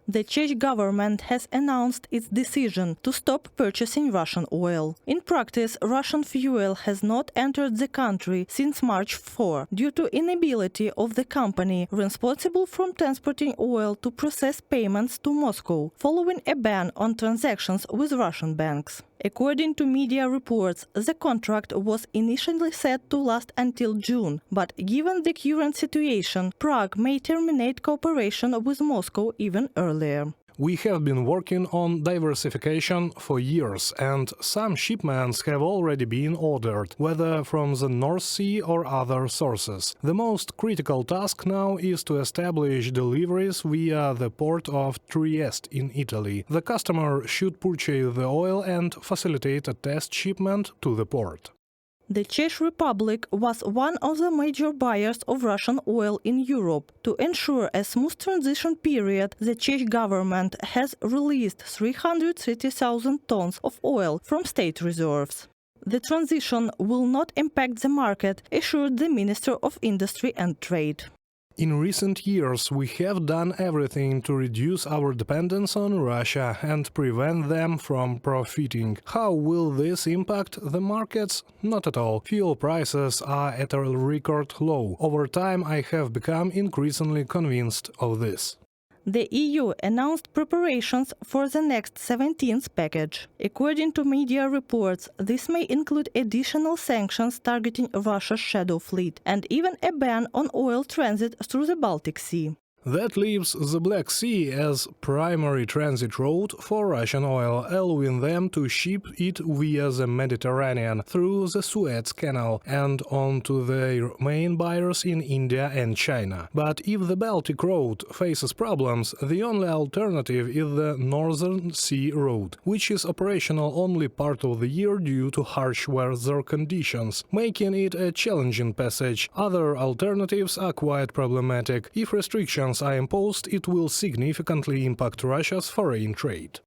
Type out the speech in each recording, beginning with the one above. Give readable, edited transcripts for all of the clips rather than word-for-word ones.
The Czech government has announced its decision to stop purchasing Russian oil. In practice, Russian fuel has not entered the country since March 4 due to inability of the company responsible for transporting oil to process payments to Moscow, following a ban on transactions with Russian banks. According to media reports, the contract was initially set to last until June, but given the current situation, Prague may terminate cooperation with Moscow even earlier. We have been working on diversification for years, and some shipments have already been ordered, whether from the North Sea or other sources. The most critical task now is to establish deliveries via the port of Trieste in Italy. The customer should purchase the oil and facilitate a test shipment to the port. The Czech Republic was one of the major buyers of Russian oil in Europe. To ensure a smooth transition period, the Czech government has released 330,000 tons of oil from state reserves. The transition will not impact the market, assured the Minister of Industry and Trade. In recent years, we have done everything to reduce our dependence on Russia and prevent them from profiting. How will this impact the markets? Not at all. Fuel prices are at a record low. Over time, I have become increasingly convinced of this. The EU announced preparations for the next 17th package. According to media reports, this may include additional sanctions targeting Russia's shadow fleet and even a ban on oil transit through the Baltic Sea. That leaves the Black Sea as primary transit route for Russian oil, allowing them to ship it via the Mediterranean through the Suez Canal and on to their main buyers in India and China. But if the Baltic route faces problems, the only alternative is the Northern Sea route, which is operational only part of the year due to harsh weather conditions, making it a challenging passage. Other alternatives are quite problematic. If restrictions are imposed, it will significantly impact Russia's foreign trade.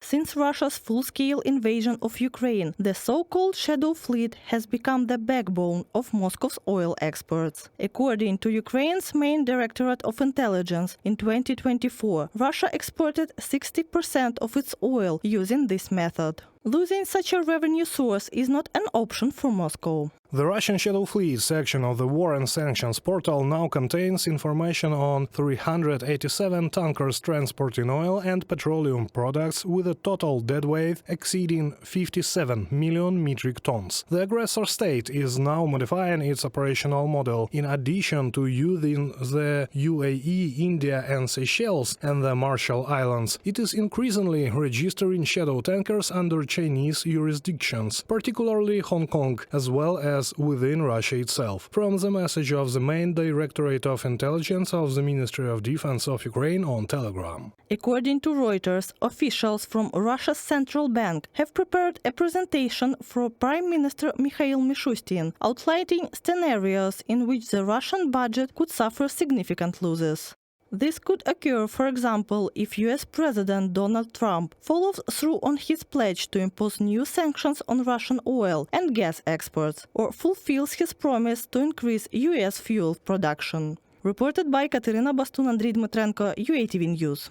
Since Russia's full-scale invasion of Ukraine, the so-called shadow fleet has become the backbone of Moscow's oil exports. According to Ukraine's main Directorate of Intelligence, in 2024, Russia exported 60% of its oil using this method. Losing such a revenue source is not an option for Moscow. The Russian Shadow Fleet section of the War and Sanctions portal now contains information on 387 tankers transporting oil and petroleum products with a total deadweight exceeding 57 million metric tons. The aggressor state is now modifying its operational model. In addition to using the UAE, India and Seychelles and the Marshall Islands, it is increasingly registering shadow tankers under Chinese jurisdictions, particularly Hong Kong, as well as within Russia itself. From the message of the main Directorate of Intelligence of the Ministry of Defense of Ukraine on Telegram. According to Reuters, officials from Russia's central bank have prepared a presentation for Prime Minister Mikhail Mishustin, outlining scenarios in which the Russian budget could suffer significant losses. This could occur, for example, if US President Donald Trump follows through on his pledge to impose new sanctions on Russian oil and gas exports, or fulfills his promise to increase US fuel production. Reported by Katerina Bastun, Andriy Dmitrenko, UATV News.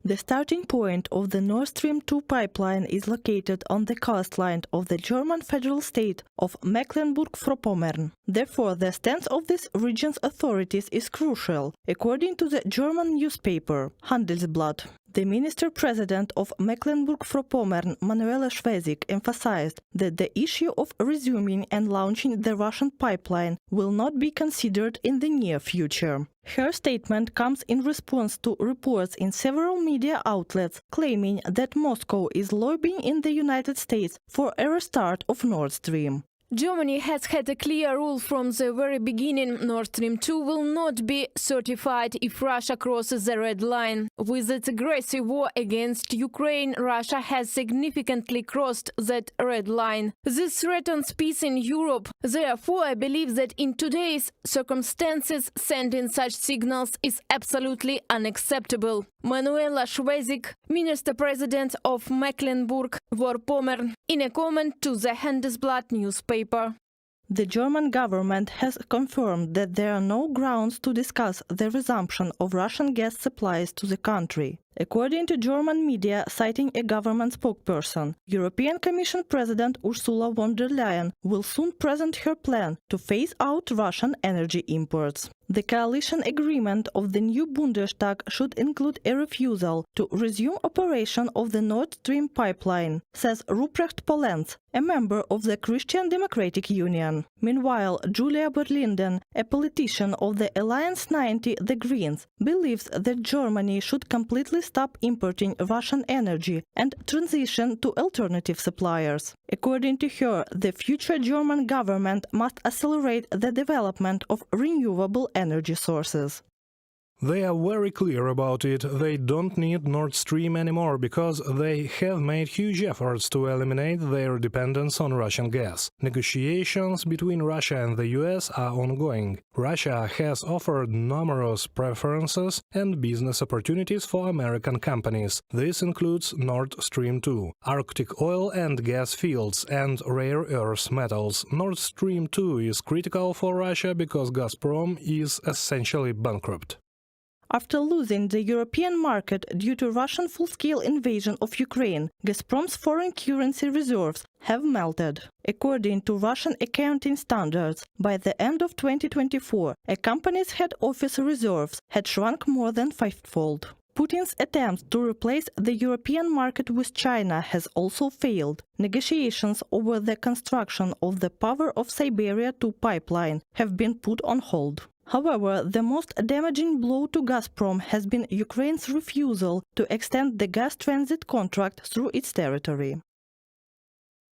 The starting point of the Nord Stream 2 pipeline is located on the coastline of the German federal state of Mecklenburg-Vorpommern. Therefore, the stance of this region's authorities is crucial, according to the German newspaper Handelsblatt. The Minister-President of Mecklenburg-Vorpommern, Manuela Schwesig, emphasized that the issue of resuming and launching the Russian pipeline will not be considered in the near future. Her statement comes in response to reports in several media outlets claiming that Moscow is lobbying in the United States for a restart of Nord Stream. Germany has had a clear rule from the very beginning: Nord Stream 2 will not be certified if Russia crosses the red line. With its aggressive war against Ukraine, Russia has significantly crossed that red line. This threatens peace in Europe. Therefore, I believe that in today's circumstances, sending such signals is absolutely unacceptable. Manuela Schwesig, Minister-President of Mecklenburg-Vorpommern, in a comment to the Handelsblatt newspaper. The German government has confirmed that there are no grounds to discuss the resumption of Russian gas supplies to the country. According to German media, citing a government spokesperson, European Commission President Ursula von der Leyen will soon present her plan to phase out Russian energy imports. The coalition agreement of the new Bundestag should include a refusal to resume operation of the Nord Stream pipeline, says Ruprecht Polenz, a member of the Christian Democratic Union. Meanwhile, Julia Berlinden, a politician of the Alliance 90, the Greens, believes that Germany should completely stop importing Russian energy and transition to alternative suppliers. According to her, the future German government must accelerate the development of renewable energy sources. They are very clear about it. They don't need Nord Stream anymore because they have made huge efforts to eliminate their dependence on Russian gas. Negotiations between Russia and the US are ongoing. Russia has offered numerous preferences and business opportunities for American companies. This includes Nord Stream 2, Arctic oil and gas fields, and rare earth metals. Nord Stream 2 is critical for Russia because Gazprom is essentially bankrupt. After losing the European market due to Russian full-scale invasion of Ukraine, Gazprom's foreign currency reserves have melted. According to Russian accounting standards, by the end of 2024, a company's head office reserves had shrunk more than fivefold. Putin's attempt to replace the European market with China has also failed. Negotiations over the construction of the Power of Siberia 2 pipeline have been put on hold. However, the most damaging blow to Gazprom has been Ukraine's refusal to extend the gas transit contract through its territory.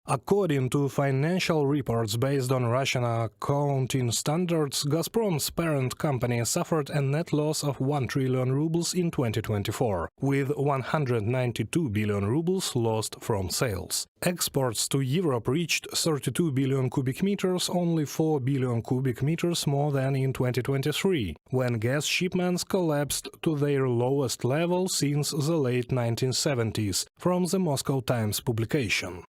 According to financial reports based on Russian accounting standards, Gazprom's parent company suffered a net loss of 1 trillion rubles in 2024, with 192 billion rubles lost from sales. Exports to Europe reached 32 billion cubic meters, only 4 billion cubic meters more than in 2023, when gas shipments collapsed to their lowest level since the late 1970s, from the Moscow Times publication.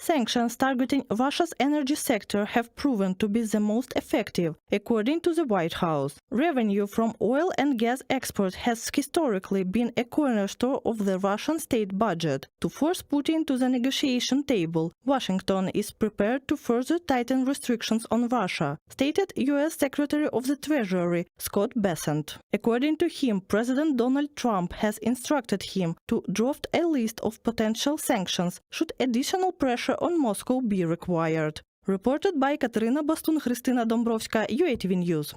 Sanctions targeting Russia's energy sector have proven to be the most effective, according to the White House. Revenue from oil and gas exports has historically been a cornerstone of the Russian state budget. To force Putin to the negotiation table, Washington is prepared to further tighten restrictions on Russia, stated U.S. Secretary of the Treasury Scott Bessent. According to him, President Donald Trump has instructed him to draft a list of potential sanctions should additional pressure on Moscow be required. Reported by Katerina Bastun, Christina Dombrovska, UATV News.